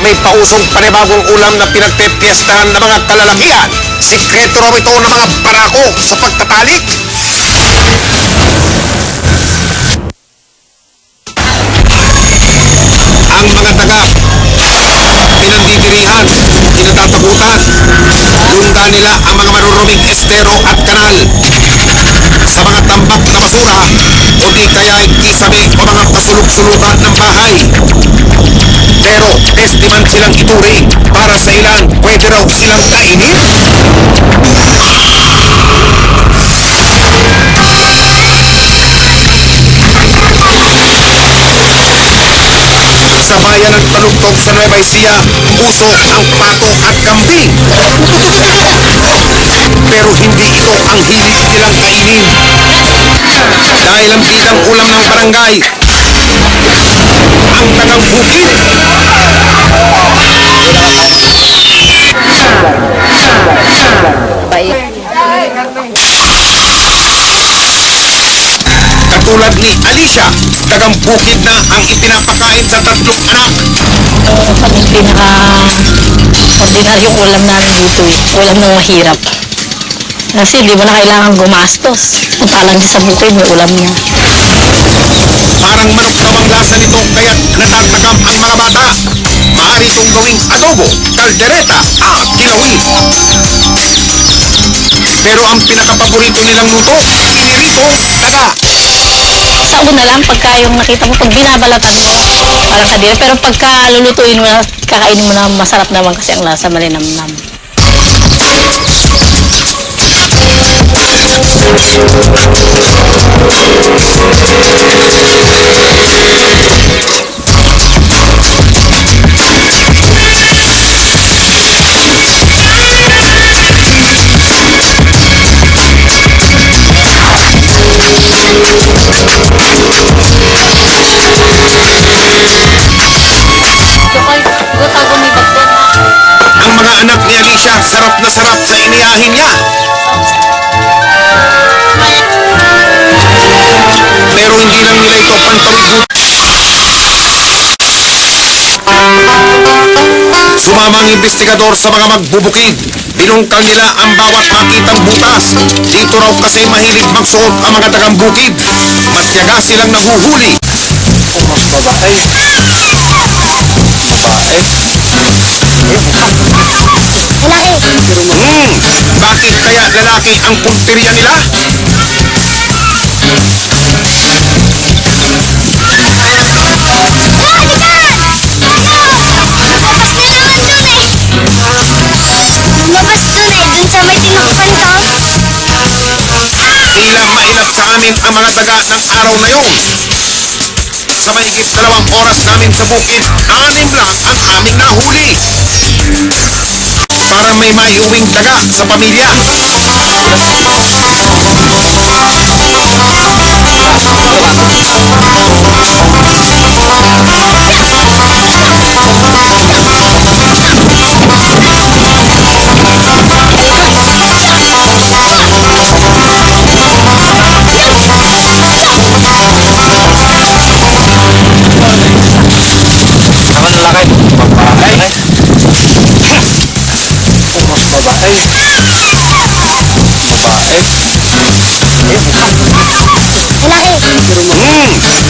may pausong panibagong ulam na pinagpepiestahan ng mga kalalakihan. Sikreto raw ito ng mga barako sa pagtatalik. Ang mga daga, pinandidirihan, kinatatakutan. Lunda nila ang mga maruruming estero at kanal. Sa mga tambak na basura o di kaya kisame o mga pasulok-sulukan ng bahay. Pero testiman silang ituring. Para sa ilan, pwede raw silang kainin. Sa bayan ng Talugtog sa Nueva Ecija, uso ang pato at kambing. Pero hindi ito ang hilig nilang kainin. Dahil ang bidang ulam ng barangay, ang tagang bukid. Katulad ni Alicia, tagang bukid na ang ipinapakain sa 3 anak. Kaming pinaka-ordinaryong ulam namin dito eh. Ulam ng mahirap. Kasi di mo na kailangan gumastos. Punta lang sa bukid, may ulam niya. Parang manok daw ang lasa nito kaya't natatakam ang mga bata. Maaari itong gawing adobo, kaldereta, kilawin. Pero ang pinakapaborito nilang luto, piniritong daga. Sa una lang, pagka yung nakita mo, pag binabalatan mo, parang kadira. Pero pagka lulutuin mo na, kakainin mo na, masarap naman kasi ang lasa malinamnam. Ang mga anak ni Alicia, sarap na sarap sa inihahin niya. Pero hindi lang nila ito pantawid. Sumama ang investigador sa mga magbubukid. Binungkal nila ang bawat makitang butas. Dito raw kasi mahilig magsuot ang mga tagang bukid. Matyaga silang nahuhuli. Mas babae. Bakit kaya lalaki ang punteriya nila? Tila mailap sa amin ang mga daga ng araw na yun. Sa mahigit 2 oras namin sa bukid, 6 lang ang aming nahuli. Para may maiuwing daga sa pamilya.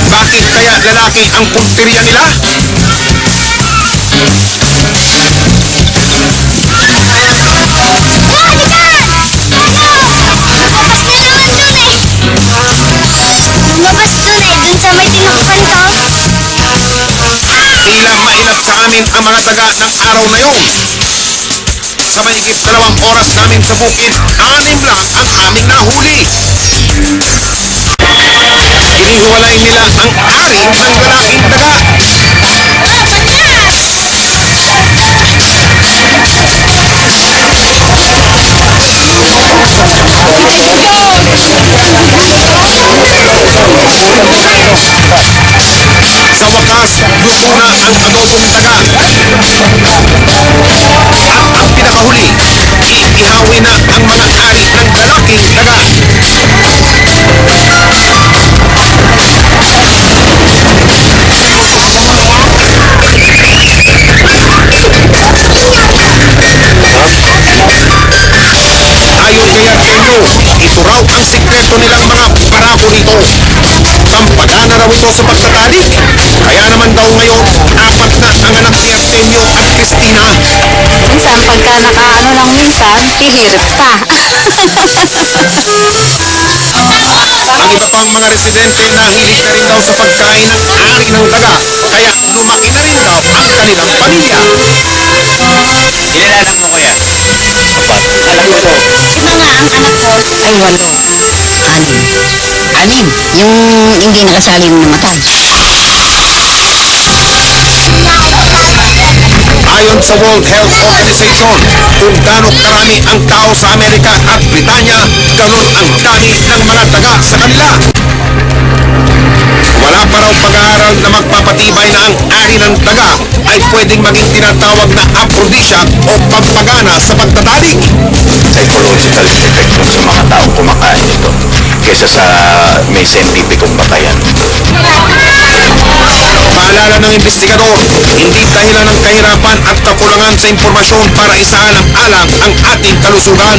Bakit kaya lalaki ang punteriya nila? Tila mailap sa amin ang mga daga ng araw na yun. Sa mahigit 2 oras namin sa bukid, 6 lang ang aming nahuli. Inihiwalay nila ang ari ng lalaking daga. Sa wakas, luto na ang adobong daga. At ang pinakahuli, iihawi na ang mga ari ng lalaking daga. na raw ito sa pagtatalik. Kaya naman daw ngayon, apat na ang anak ni Artemio at Cristina. Minsan, pagka nakaano lang minsan, hihirit pa. Ang iba pang mga residente na hilig na rin daw sa pagkain ng ari ng daga. Kaya lumaki na rin daw ang kanilang pamilya. Ilan anak mo kuya? Apat. Alam ko to. Lima nga ang anak ko ay 8. 6. 6. Yung hindi nakasaling namatay. Ayon sa World Health Organization, kung gaano karami ang tao sa Amerika at Britanya, ganon ang dami ng mga daga sa kanila. Wala pa raw pag-aaral na magpapatibay na ang ari ng daga ay pwedeng maging tinatawag na aphrodisiac o pampagana sa pagtatalig. Psychological effect dun sa mga taong kumakain ito kesa sa may scientificong batayan. Paalala ng investigador, hindi dahilan ng kahirapan at kakulangan sa impormasyon para isaalang-alang ang ating kalusugan.